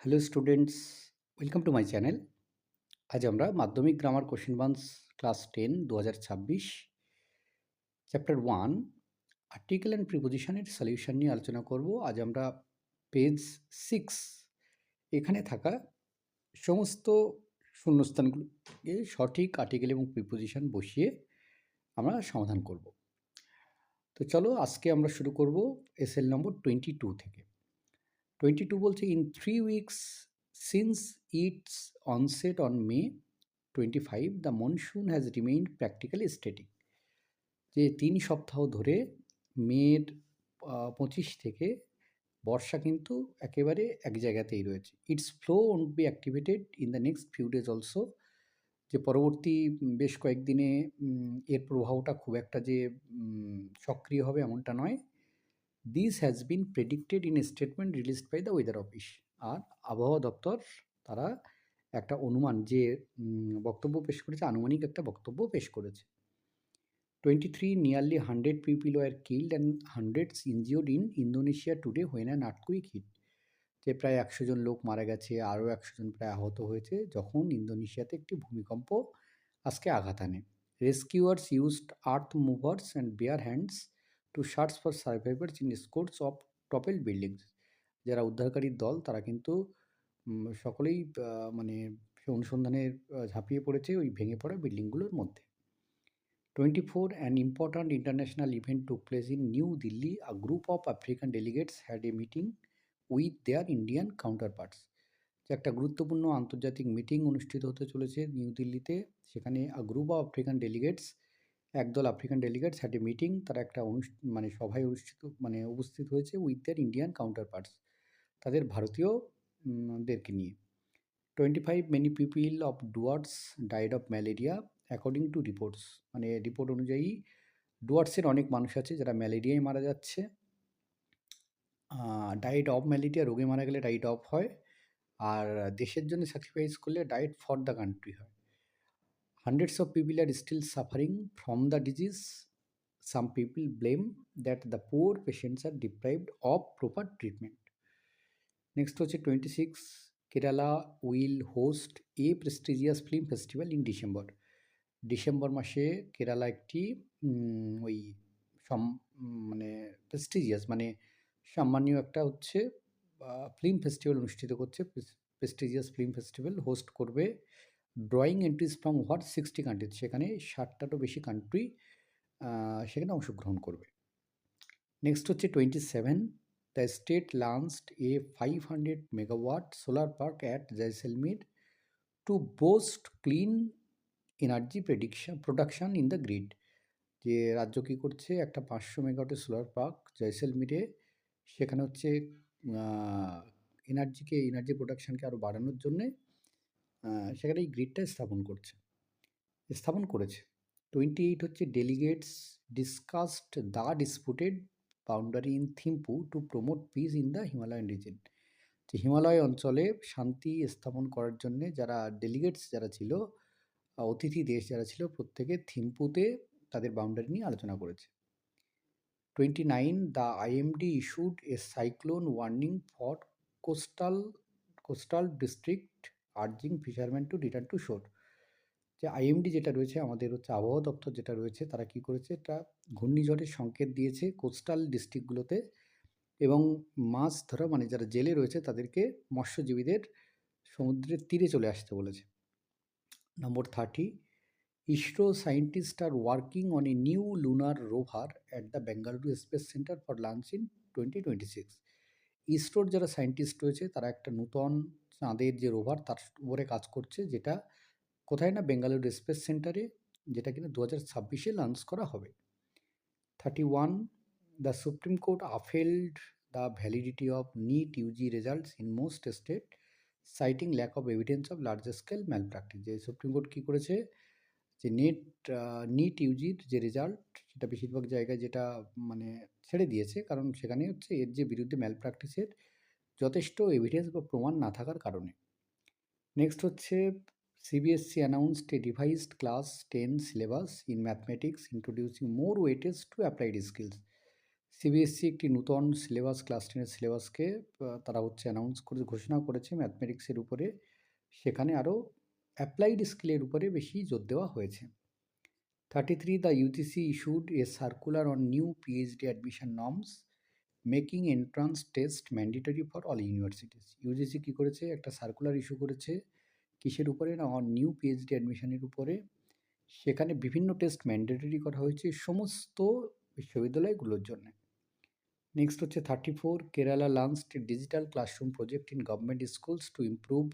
Hello students, welcome to my channel. আজ আমরা মাধ্যমিক grammar question banks class 10 2026 chapter 1 article and প্রিপোজিশনের solution নিয়ে আলোচনা করব। আজ আমরা পেজ 6 এখানে থাকা সমস্ত শূন্যস্থানগুলোকে সঠিক আর্টিকেল এবং প্রিপোজিশন বসিয়ে আমরা সমাধান করব। তো চলো আজকে আমরা শুরু করব এসএল নম্বর 22 থেকে। 22 বলছে in 3 weeks since it's onset on May 25 the monsoon has remained practically static. যে 3 সপ্তাহ ধরে মের 25 থেকে বর্ষা কিন্তু একেবারে এক জায়গাতেই রয়েছে। It's flow won't be activated in the next few days also. যে পরবর্তী বেশ কয়েকদিনে এর প্রভাবটা খুব একটা যে সক্রিয় হবে এমনটা নয়। This has been predicted in a statement released by the weather office. আর আবহাওয়া দপ্তর তারা একটা অনুমান যে বক্তব্য পেশ করেছে, আনুমানিক একটা বক্তব্য পেশ করেছে। 23 nearly 100 people were killed and hundreds injured in Indonesia today when an earthquake hit. যে প্রায় 100 জন লোক মারা গেছে, আরও 100 জন প্রায় আহত হয়েছে যখন ইন্দোনেশিয়াতে একটি ভূমিকম্প আজকে আঘাত আনে। Rescuers used earth movers and bare hands to search for survivors in scores of toppled buildings. যারা উদ্ধারকারীর দল তারা কিন্তু সকলেই মানে অনুসন্ধানে ঝাঁপিয়ে পড়েছে ওই ভেঙে পড়া বিল্ডিংগুলোর মধ্যে। 24 an important international event took place in New Delhi. A group of African delegates had a meeting with their Indian counterparts. যে একটা গুরুত্বপূর্ণ আন্তর্জাতিক মিটিং অনুষ্ঠিত হতে চলেছে নিউ দিল্লিতে। সেখানে আ গ্রুপ অফ আফ্রিকান ডেলিগেটস, একদল African delegates had a meeting, তারা একটা মানে সভায় উপস্থিত হয়েছে উইথ দেয়ার ইন্ডিয়ান কাউন্টারপার্টস, তাদের ভারতীয় দেরকে নিয়ে। 25 many people of Dooars died of malaria according to reports. মানে রিপোর্ট অনুযায়ী ডুয়ার্সের অনেক মানুষ আছে যারা ম্যালেরিয়ায় মারা যাচ্ছে। ডাইট অফ ম্যালেরিয়া, রোগে মারা গেলে ডাইট অফ হয়, আর দেশের জন্য স্যাক্রিফাইস করলে ডাইট ফর দ্য কান্ট্রি হয়। Hundreds of people are still suffering from the disease. Some people blame that the poor patients are deprived of proper treatment. Next হচ্ছে 26 Kerala will host a prestigious film festival in December. December মাসে কেরালা একটি ওই মানে prestigious মানে সম্মানীয় একটা হচ্ছে film festival অনুষ্ঠিত করছে। প্রেস্টিজিয়াস ফিল্ম ফেস্টিভ্যাল হোস্ট করবে। Drawing entries from what 60 countries, সেখানে 60টারও বেশি কান্ট্রি সেখানে অংশগ্রহণ করবে। নেক্সট হচ্ছে 27 the state launched a 500 megawatt solar park at Jaisalmer to boost clean energy production in the grid. যে রাজ্য কী করছে, একটা 500 মেগাওয়াটের সোলার পার্ক জয়সলমীরে, সেখানে হচ্ছে এনার্জি প্রোডাকশানকে আরও বাড়ানোর জন্যে সেখানে এই গ্রিডটা স্থাপন করেছে। 28 হচ্ছে delegates discussed the disputed boundary in Thimphu to promote piece in the Himalayan reason. যে হিমালয় অঞ্চলে শান্তি স্থাপন করার জন্যে যারা ডেলিগেটস যারা ছিল, অতিথি দেশ যারা ছিল, প্রত্যেকে থিম্পুতে তাদের বাউন্ডারি নিয়ে আলোচনা করেছে। 29 the IMD issued a cyclone warning for coastal district urging fisherman to return to শোর। যে আইএমডি যেটা রয়েছে, আমাদের হচ্ছে আবহাওয়া দপ্তর যেটা রয়েছে, তারা কি করেছে, এটা ঘূর্ণিঝড়ের সংকেত দিয়েছে কোস্টাল ডিস্ট্রিক্টগুলোতে, এবং মাছ ধরা মানে যারা জেলে রয়েছে তাদেরকে, মৎস্যজীবীদের সমুদ্রের তীরে চলে আসতে বলেছে। নম্বর 30 ISRO scientist are working on a new lunar rover at the Bengaluru space centre for launch in 2026। ইসরোর যারা সায়েন্টিস্ট রয়েছে তারা একটা নূতন চাঁদের যে রোভার তার উপরে কাজ করছে, যেটা কোথায় না, বেঙ্গালুরু স্পেস সেন্টারে, যেটা কিনা 2026-এ লঞ্চ করা হবে। 31 the supreme court upheld the validity of NEET UG results in most state citing lack of evidence of large scale malpractice. যে সুপ্রিম কোর্ট কী করেছে, যে নিট ইউজির যে রেজাল্ট, সেটা বেশিরভাগ জায়গায় যেটা মানে ছেড়ে দিয়েছে, কারণ সেখানে হচ্ছে এর যে বিরুদ্ধে ম্যালপ্র্যাকটিসের যথেষ্ট এভিডেন্স বা প্রমাণ না থাকার কারণে। নেক্সট হচ্ছে CBSE announced a revised class 10 syllabus in mathematics introducing more weightage to applied skills. CBSE একটি নূতন সিলেবাস ক্লাস 10 এর সিলেবাসকে তারা অ্যানাউন্স করে ঘোষণা করেছে ম্যাথমেটিক্সের উপরে। সেখানে আরও অ্যাপ্লাইড স্কিলের উপরে বেশি জোর দেওয়া হয়েছে। 33 the UGC issued a circular on new PhD admission norms making entrance test mandatory for all universities. UGC কী করেছে, একটা সার্কুলার ইস্যু করেছে কিসের উপরে না, অন নিউ পিএইচডি অ্যাডমিশনের উপরে। সেখানে বিভিন্ন টেস্ট ম্যান্ডেটরি করা হয়েছে সমস্ত বিশ্ববিদ্যালয়গুলোর জন্য। Next 34 Kerala launched digital classroom project in government schools to improve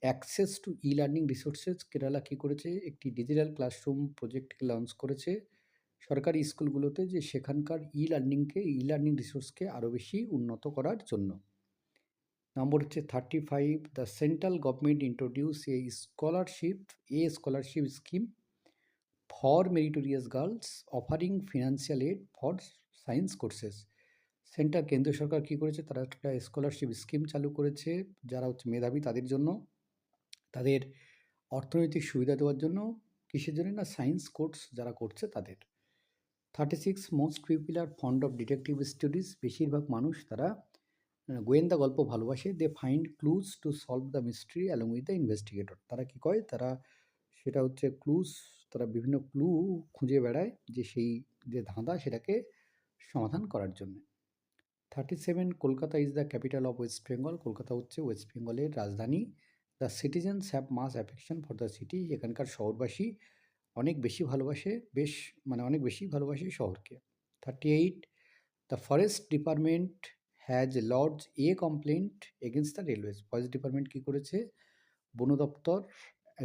access to e learning resources. Kerala কী করেছে, একটি ডিজিটাল ক্লাসরুম প্রজেক্টকে লঞ্চ করেছে সরকারি স্কুলগুলোতে, যে সেখানকার ই লার্নিং রিসোর্সকে আরও বেশি উন্নত করার জন্য। Number 35 the central government introduce scholarship scheme for meritorious girls offering financial aid for science courses. কেন্দ্রীয় সরকার কী করেছে, তারা একটা স্কলারশিপ স্কিম চালু করেছে যারা মেধাবী তাদের জন্য, তাদের অর্থনৈতিক সুবিধা দেওয়ার জন্য। কিসের জন্য না, সায়েন্স কোর্স যারা করছে তাদের। 36 most people are fond of detective stories. বেশিরভাগ মানুষ তারা গোয়েন্দা গল্প ভালোবাসে। They find clues to solve the mystery along with the investigator. তারা কী করে, তারা সেটা ক্লুজ, তারা বিভিন্ন ক্লু খুঁজে বেড়ায় যে সেই যে ধাঁধা সেটাকে সমাধান করার জন্য। 37 Kolkata is the capital of West Bengal. Kolkata West বেঙ্গলের রাজধানী। The citizens have mass affection for the city. এখানকার শহরবাসী অনেক বেশি ভালোবাসে শহরকে। 38 the forest department has lodged a complaint against the railways. Forest department কী করেছে, বন দপ্তর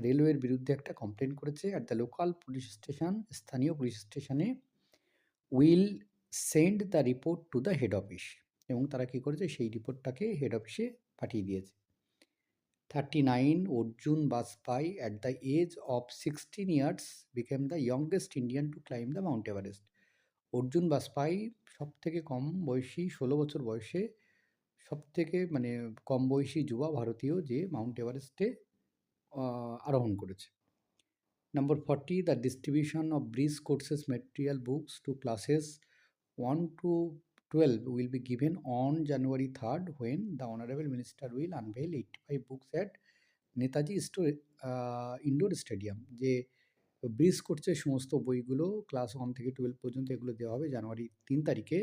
রেলওয়ের বিরুদ্ধে একটা কমপ্লেন করেছে। At the local police station, স্থানীয় পুলিশ স্টেশনে will send the report to the head office, এবং তারা কী করেছে, সেই রিপোর্টটাকে হেড অফিসে পাঠিয়ে দিয়েছে। 39 Arjun Bajpai at the age of 16 years became the youngest Indian to climb the Mount Everest. Arjun Bajpai সবথেকে কম বয়সী, 16 বছর বয়সে সবথেকে কম বয়সী যুবা ভারতীয় যে মাউন্ট এভারেস্টে আরোহণ করেছে। Number 40 the distribution of BRIS courses material books to classes 1 to 12 will be given on January 3rd when the Honorable Minister will unveil 85 books at Netaji indoor stadium. যে ব্রিজ কোর্সের সমস্ত বইগুলো ক্লাস 1 থেকে 12 পর্যন্ত এগুলো দেওয়া হবে জানুয়ারি 3 তারিখে,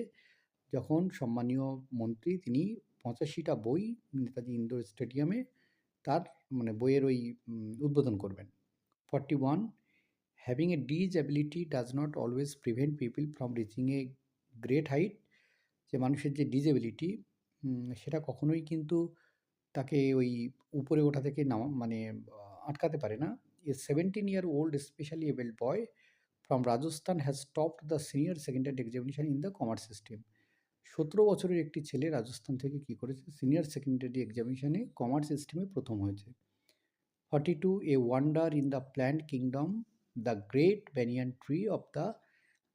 যখন সম্মানীয় মন্ত্রী তিনি 85টা বই নেতাজি ইনডোর স্টেডিয়ামে তার বইয়ের উদ্বোধন করবেন। 41 having a disability does not always prevent people from reaching a great height। যে মানুষের যে ডিসেবিলিটি সেটা কখনোই কিন্তু তাকে উপরে ওঠা থেকে আটকাতে পারে না। A 17-year-old specially abled boy from Rajasthan has topped the senior secondary examination in the commerce system. 17 বছরের একটি ছেলে রাজস্থান থেকে কী করেছে, সিনিয়র সেকেন্ডারি এক্সামিনেশনে কমার্স সিস্টেমে প্রথম হয়েছে। 42 a wonder in the plant kingdom, the great banyan tree of the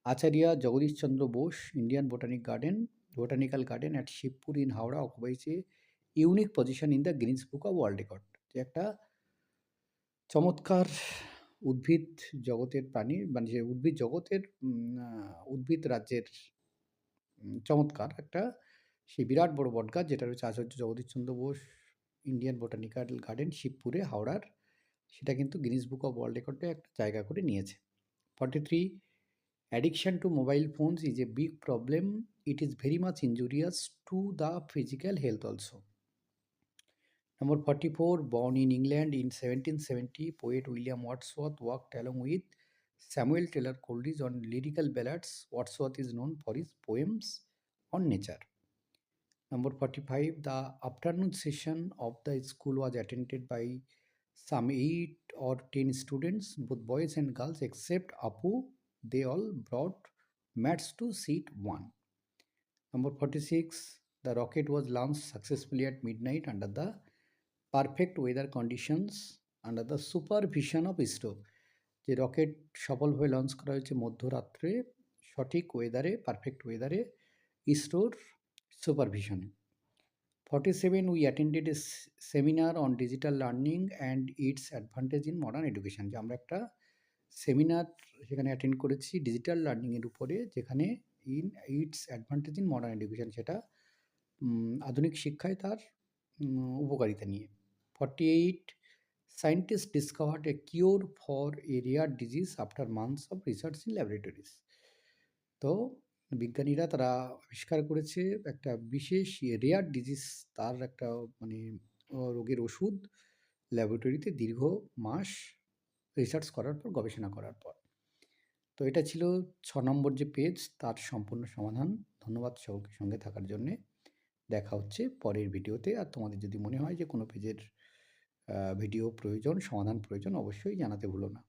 Acharya Jagadish Chandra Bose Indian Botanical Garden at Shivpur in Howrah occupies a unique position in the Guinness Book of World Record। যে একটা চমৎকার উদ্ভিদ জগতের প্রাণী, যে উদ্ভিদ জগতের উদ্ভিদ রাজ্যের চমৎকার একটা সেই বিরাট বড় বটগাছ যেটা রয়েছে আচার্য Jagadish Chandra Bose Indian botanical garden শিবপুরে হাওড়ার, সেটা কিন্তু গিনিস বুক অফ ওয়ার্ল্ড রেকর্ডে একটা জায়গা করে নিয়েছে। 43 addiction two mobile phones is a big problem, it is very much injurious to the physical health also. Number 44 born in England in 1770, poet William Wordsworth worked along with Samuel Taylor Coleridge on lyrical ballads. Wordsworth is known for his poems on nature. Number 45 the afternoon session of the school was attended by some 8 or 10 students, both boys and girls except Apu. They all brought mats to seat 1. Number 46 the rocket was launched successfully at midnight under the perfect weather conditions under the supervision of ISRO। যে rocket সফলভাবে launch করা হয়েছে মধ্যরাত্রে সঠিক ওয়েদারে, perfect ওয়েদারে, ইসরোর সুপারভিশনে। 47 we attended a seminar on digital learning and its advantage in modern education। যে আমরা একটা সেমিনার সেখানে অ্যাটেন্ড করেছি ডিজিটাল লার্নিংয়ের উপরে, যেখানে in it's advantage in modern education, সেটা আধুনিক শিক্ষায় তার উপকারিতা নিয়ে। 48 scientist discovered A cure for a rare disease after months of research in laboratories. তো বিজ্ঞানীরা তারা আবিষ্কার করেছে একটা বিশেষ রেয়ার ডিজিজ, তার একটা মানে রোগের ওষুধ ল্যাবরেটরিতে দীর্ঘ মাস রিসার্চ করার পর, গবেষণা করার পর। তো এটা ছিল 6 নম্বর যে পেজ, তার সম্পূর্ণ সমাধান। ধন্যবাদ সকলকে সঙ্গে থাকার জন্যে। দেখা হচ্ছে পরের ভিডিওতে। আর তোমাদের যদি মনে হয় যে কোনো পেজের ভিডিও প্রয়োজন, সমাধান প্রয়োজন, অবশ্যই জানাতে ভুলো না।